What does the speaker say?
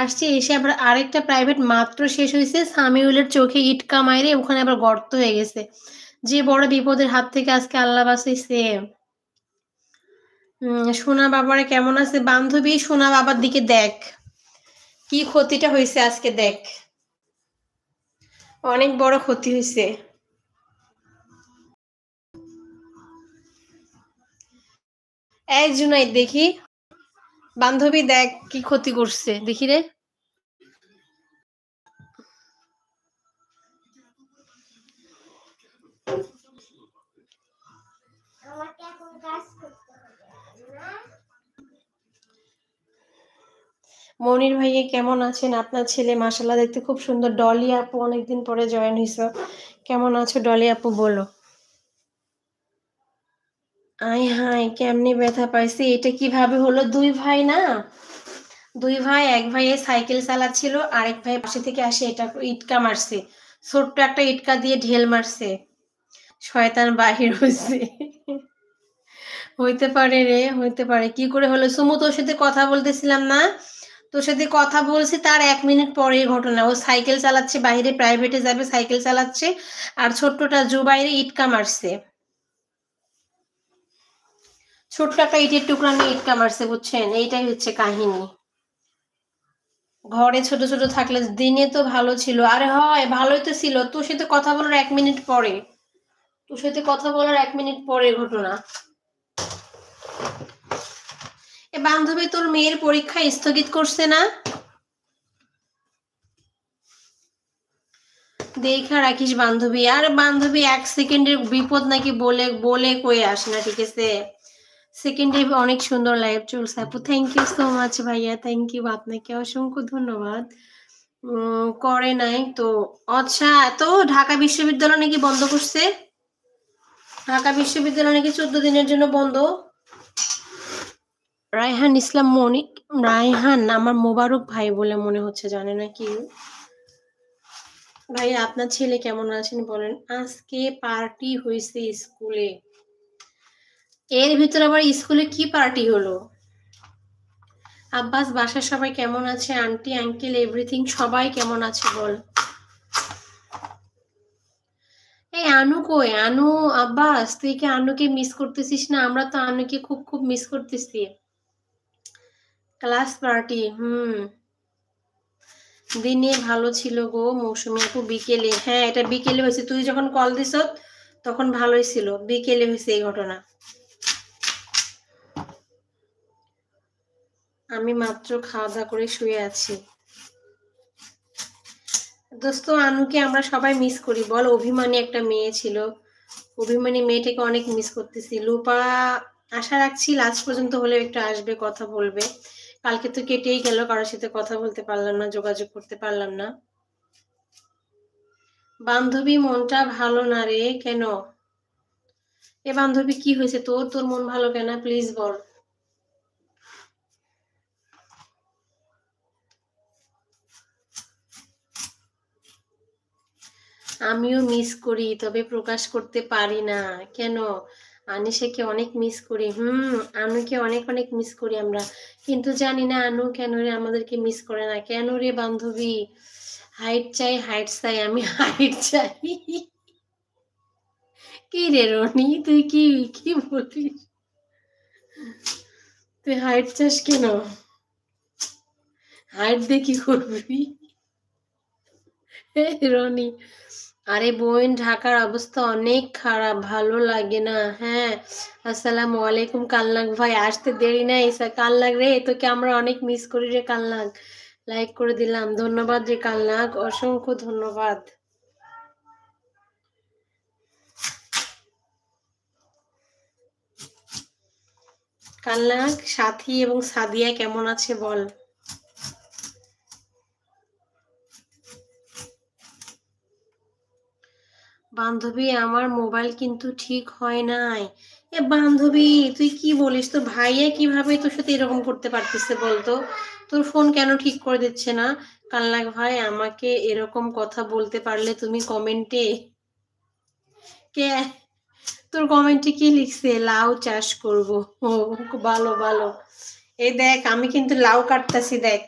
আসছি, এসে আবার আরেকটা প্রাইভেট মাত্র শেষ হইছে। সামিউলের চোখে ইটকা মাইরে ওখানে আবার গর্ত হয়ে গেছে। যে বড় বিপদের হাত থেকে আজকে আল্লাহ বাঁচাইছে। সোনা বাবারা কেমন আছে? বান্ধবী সোনা বাবার দিকে দেখ। কি ক্ষতিটা হইছে আজকে দেখ। অনেক বড় ক্ষতি হইছে। এই জুনাইদ দেখি। বান্ধবী দেখ কি ক্ষতি করছে। দেখি রে। মনির ভাইয়া কেমন আছেন? আপনার ছেলে মাশাআল্লাহ দেখতে খুব সুন্দর। ডলি আপু অনেকদিন পরে জয়েন হইছো। কেমন আছো ডলি আপু বলো? আয় হায় কেমনে ব্যথা পাইছি, এটা কিভাবে হলো? দুই ভাই না, দুই ভাই, এক ভাইয়ে সাইকেল চালাচ্ছিল, আরেক ভাই পাশে থেকে আসে এটা ইটকা মারছে, ছোট্ট একটা ইটকা দিয়ে ঢেল মারছে, শয়তান বাহির হয়েছে। হইতে পারে রে, হইতে পারে। কি করে হলো? সুমু তোর সাথে কথা বলতেছিলাম না, তোর সাথে কথা বলছি তার 1 মিনিট পরে ঘটনা। ও সাইকেল চালাচ্ছে, বাইরে প্রাইভেটে যাবে, সাইকেল চালাচ্ছে, আর ছোট্টটা জুবাইরে ইটকা মারছে, ছোট্ট একটা ইটের টুকরা নিয়ে ইটকা মারছে, বুঝছেন? এইটাই হচ্ছে কাহিনী। ঘরে ছোট ছোট থাকলে দিনে তো ভালো ছিল। আরে হয় ভালোই তো ছিল, তোর সাথে কথা বলার 1 মিনিট পরে, তোর সাথে কথা বলার 1 মিনিট পরে ঘটনা। এ বান্ধবী তোর মেয়ের পরীক্ষা স্থগিত করছে না? দেখা রাখিস বান্ধবী। আর বান্ধবী 1 সেকেন্ডের বিপদ নাকি বলে বলে কয়ে আসে না, ঠিক আছে? সেকেন্ডে অনেক সুন্দর লাইভ চলছে আপু। থ্যাংক ইউ সো মাচ ভাইয়া, থ্যাংক ইউ, আপনাকে অসংখ্য ধন্যবাদ। করে নাই তো। আচ্ছা, তো ঢাকা বিশ্ববিদ্যালয় নাকি বন্ধ করছে? ঢাকা বিশ্ববিদ্যালয় নাকি 14 দিনের জন্য বন্ধ। রায়হান ইসলাম মনিক, রায়হান আমার মোবারক ভাই বলে মনে হচ্ছে, জানে না কি। ভাই আপনার ছেলে কেমন আছেন বলেন? আজকে পার্টি হয়েছে স্কুলে। এর ভিতরে আবার স্কুলে কি পার্টি হলো? আব্বাস বাসার সবাই কেমন আছে? আন্টি আঙ্কেল এভরিথিং সবাই কেমন আছে বল? এই আনু কই? আনু, আব্বাস তুই কি আনুকে মিস করতেছিস না? আমরা তো আনুকে খুব খুব মিস করতেছি। ক্লাস পার্টি, দিনে ভালো ছিল গো মৌসুমী আপু, বিকেলে, হ্যাঁ এটা বিকেলে হয়েছে। তুই যখন কল দিস তখন ভালোই ছিল, বিকেলে হয়েছে এই ঘটনা। আমি মাত্র খাওয়া দাওয়া করে শুয়ে আছি। দোস্ত আনুকে আমরা সবাই মিস করি বল। অভিমানী একটা মেয়ে ছিল, অভিমানী মেয়েটাকে অনেক মিস করতেছি। লুপা আশা রাখছি লাস্ট পর্যন্ত হলেও একটু আসবে, কথা বলবে। কালকে তো কেটেই গেল, কারোর সাথে কথা বলতে পারলাম না, যোগাযোগ করতে পারলাম না। বান্ধবী মনটা ভালো না রে, কেন? এ বান্ধবী কি হয়েছে তোর? তোর মন ভালো কেন প্লিজ বল। আমিও মিস করি, তবে প্রকাশ করতে পারি না। কেন? আনিশাকে অনেক মিস করি। আনুকে অনেক অনেক মিস করি আমরা, কিন্তু জানি না আনু কেন রে আমাদেরকে মিস করে না। কেন রে বান্ধবী? হাইট চাই, হাইট চাই, আমি হাইট চাই। কি রে রনি, তুই কি কি বলিস? তুই হাইট চাস কেন? হাইট দিয়ে কি করবি? রনি, আরে বোন ঢাকার অবস্থা অনেক খারাপ, ভালো লাগে না। হ্যাঁ, আসসালামু আলাইকুম কালনাক ভাই, আসতে দেরি নাই। কালনাক রে, তোকে আমরা অনেক মিস করি রে কালনাক। লাইক করে দিলাম, ধন্যবাদ রে কালনাক, অসংখ্য ধন্যবাদ। কালনাক, সাথী এবং সাদিয়া কেমন আছে বল? বান্ধবী আমার মোবাইল কিন্তু ঠিক হয় নাই। এ বান্ধবী তুই কি বলিস? তোর ভাইয়া কিভাবে তোর সাথে এরকম করতে পারতেছে বলতো? তোর ফোন কেন ঠিক করে দিচ্ছে না? কাল্লাক ভাই আমাকে এরকম কথা বলতে পারলে তুমি কমেন্টে কে, তোর কমেন্টে কি লিখছে? লাউ চাষ করব। ও ভালো ভালো। এই দেখ আমি কিন্তু লাউ কাটতাছি, দেখ।